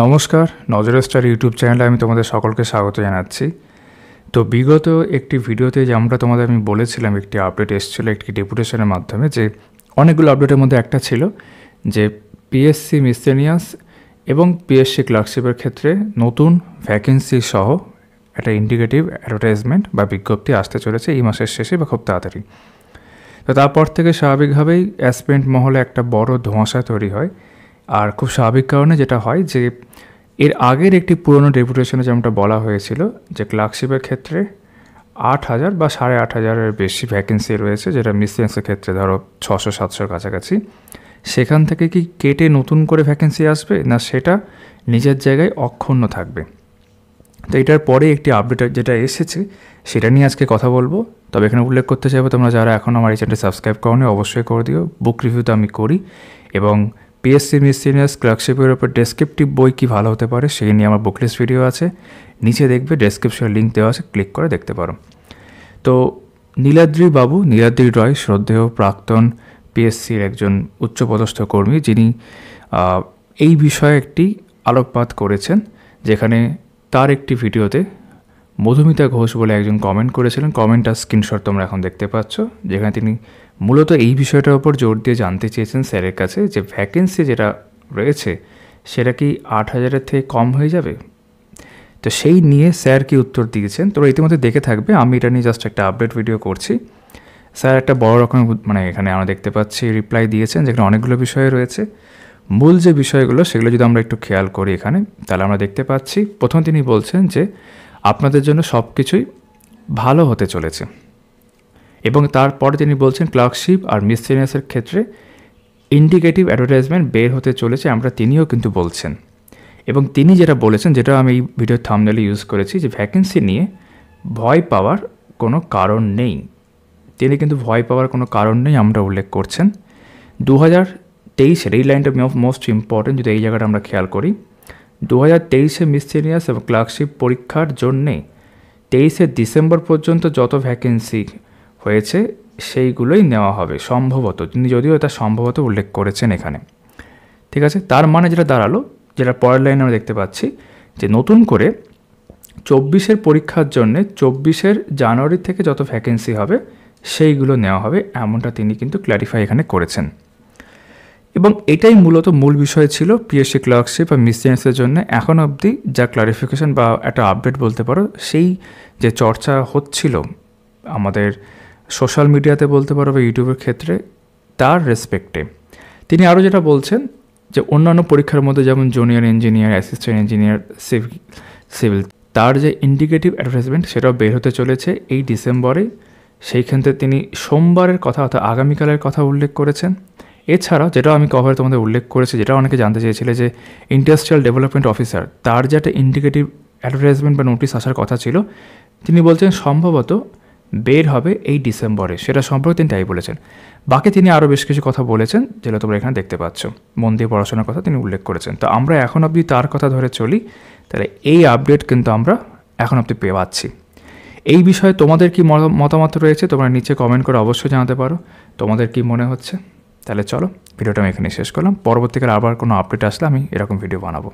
নমস্কার, নজর star YouTube চ্যানেলে আমি তোমাদের সকলকে স্বাগত জানাচ্ছি। তো বিগত একটি ভিডিওতে যেমনটা তোমাদের আমি বলেছিলাম, একটি আপডেট এসেছিলো একটি ডেপুটেশনের মাধ্যমে, যে অনেকগুলো আপডেটের মধ্যে একটা ছিল যে পিএসসি মিসলেনিয়াস এবং পিএসসি ক্লার্কশিপের ক্ষেত্রে নতুন ভ্যাকেন্সি সহ একটা ইন্ডিকেটিভ অ্যাডভার্টাইজমেন্ট বা বিজ্ঞপ্তি আসতে চলেছে এই মাসের শেষে বা খুব তাড়াতাড়ি। তো তারপর থেকে স্বাভাবিকভাবেই অ্যাসপিরেন্ট মহলে একটা বড় ধোঁয়াশা তৈরি হয়। আর খুব স্বাভাবিক কারণে যেটা হয় যে এর আগের একটি পুরনো ডেপুটেশনে যেমনটা বলা হয়েছিল যে ক্লার্কশিপের ক্ষেত্রে 8,000 বা 8,500-এর বেশি ভ্যাকেন্সি রয়েছে, যেটা মিসলেনিয়াসের ক্ষেত্রে ধরো 600-700 কাছাকাছি। সেখান থেকে কি কেটে নতুন করে ভ্যাকেন্সি আসবে, না সেটা নিজের জায়গায় অক্ষুণ্ণ থাকবে? তো এটার পরে একটি আপডেট যেটা এসেছে সেটা নিয়ে আজকে কথা বলবো। তবে এখানে উল্লেখ করতে চাইবো, তোমরা যারা এখন আমার এই চ্যানেলটি সাবস্ক্রাইব করোনি অবশ্যই করে দিও। বুক রিভিউ তো আমি করি, এবং পিএসসি মিসলেনিয়াস ক্লার্কশিপের উপর ডেসক্রিপটিভ বই কী ভালো হতে পারে সেই নিয়ে আমার বুকলিস্ট ভিডিও আছে, নিচে দেখবে ডেসক্রিপশনের লিঙ্ক দেওয়া আছে, ক্লিক করে দেখতে পারো। তো নীলাদ্রি রয়, শ্রদ্ধেয় প্রাক্তন পিএসসির একজন উচ্চপদস্থ কর্মী, যিনি এই বিষয়ে একটি আলোকপাত করেছেন, যেখানে তার একটি ভিডিওতে মধুমিতা ঘোষ বলে একজন কমেন্ট করেছিলেন। কমেন্টটার স্ক্রিনশট তোমরা এখন দেখতে পাচ্ছ, যেখানে তিনি মূলত এই বিষয়টার উপর জোর দিয়ে জানতে চেয়েছেন স্যারের কাছে যে ভ্যাকেন্সি যেটা রয়েছে সেটা কি 8,000-এর থেকে কম হয়ে যাবে। তো সেই নিয়ে স্যার কি উত্তর দিয়েছেন তোমরা ইতিমধ্যে দেখে থাকবে। আমি এটা নিয়ে জাস্ট একটা আপডেট ভিডিও করছি। স্যার একটা বড় রকমের এখানে আমরা দেখতে পাচ্ছি রিপ্লাই দিয়েছেন, যেখানে অনেকগুলো বিষয় রয়েছে। মূল যে বিষয়গুলো সেগুলো যদি আমরা একটু খেয়াল করি এখানে, তাহলে আমরা দেখতে পাচ্ছি প্রথম তিনি বলছেন যে আপনাদের জন্য সব কিছুই ভালো হতে চলেছে, এবং তারপরে তিনি বলছেন ক্লার্কশিপ আর মিসলেনিয়াসের ক্ষেত্রে ইন্ডিকেটিভ অ্যাডভার্টাইজমেন্ট বের হতে চলেছে, তিনিও কিন্তু বলছেন। এবং তিনি যেটা বলেছেন, যেটা আমি এই ভিডিওর থাম্বনেলে ইউজ করেছি, যে ভ্যাকেন্সি নিয়ে ভয় পাওয়ার কোনো কারণ নেই। তিনি কিন্তু ভয় পাওয়ার কোনো কারণ নেই আমরা উল্লেখ করছেন। 2023-এর এই লাইনটা মোস্ট ইম্পর্টেন্ট, যদি এই জায়গাটা আমরা খেয়াল করি। 2023-এ মিসলেনিয়াস এবং ক্লার্কশিপ পরীক্ষার জন্যে 23শে ডিসেম্বর পর্যন্ত যত ভ্যাকেন্সি হয়েছে সেইগুলোই নেওয়া হবে সম্ভবত। তিনি যদিও এটা সম্ভবত উল্লেখ করেছেন এখানে, ঠিক আছে। তার মানে যেটা দাঁড়ালো, যেটা পরের লাইনে আমরা দেখতে পাচ্ছি, যে নতুন করে 24-এর পরীক্ষার জন্যে 24-এর জানুয়ারি থেকে যত ভ্যাকেন্সি হবে সেইগুলো নেওয়া হবে, এমনটা তিনি কিন্তু ক্ল্যারিফাই এখানে করেছেন। এবং এটাই মূলত মূল বিষয় ছিল পিএসসি ক্লার্কশিপ আর মিসলেনিয়াসের জন্য এখন অবধি যা ক্লারিফিকেশন বা একটা আপডেট বলতে পারো, সেই যে চর্চা হচ্ছিল আমাদের সোশ্যাল মিডিয়াতে বলতে পারো বা ইউটিউবের ক্ষেত্রে, তার রেসপেক্টে তিনি আরও যেটা বলছেন যে অন্যান্য পরীক্ষার মধ্যে যেমন junior engineer, assistant engineer, civil, তার যে ইন্ডিকেটিভ অ্যাডভার্টাইজমেন্ট সেটাও বের হতে চলেছে এই ডিসেম্বরে। সেই ক্ষেত্রে তিনি সোমবারের কথা অর্থাৎ আগামীকালের কথা উল্লেখ করেছেন। এছাড়াও যেটাও আমি কভারে তোমাদের উল্লেখ করেছি, যেটা অনেকে জানতে চেয়েছিলে, যে ইন্ডাস্ট্রিয়াল ডেভেলপমেন্ট অফিসার তার যে একটা ইন্ডিকেটিভ অ্যাডভার্টাইজমেন্ট বা নোটিশ আসার কথা ছিল, তিনি বলছেন সম্ভবত বের হবে এই ডিসেম্বরে। সেটা সম্পর্কে তিনি তাই বলেছেন। বাকি তিনি আরও বেশ কিছু কথা বলেছেন, যেটা তোমরা এখানে দেখতে পাচ্ছ। মন দিয়ে পড়াশোনার কথা তিনি উল্লেখ করেছেন। তো আমরা এখন অবধি তার কথা ধরে চলি, তাহলে এই আপডেট কিন্তু আমরা এখন অবধি পেয়ে পাচ্ছি। এই বিষয়ে তোমাদের কি মতামত রয়েছে তোমরা নিচে কমেন্ট করে অবশ্যই জানাতে পারো, তোমাদের কি মনে হচ্ছে। তাহলে চলো ভিডিওটা আমি এখানে শেষ করলাম। পরবর্তীকালে আবার কোনো আপডেট আসলে আমি এরকম ভিডিও বানাবো।